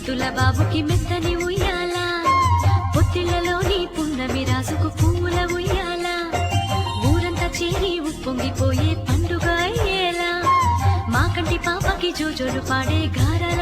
ముద్దుల బాబుకి మెత్తని ఉయ్యాల పొత్తిళ్లలోని పున్నమి రాజుకు పువ్వుల ఉయ్యాల ఊరంతా చేరి ఉప్పొంగిపోయే పండుగ అయ్యేలా మా కంటి పాపకి జోజోలు పాడే గారా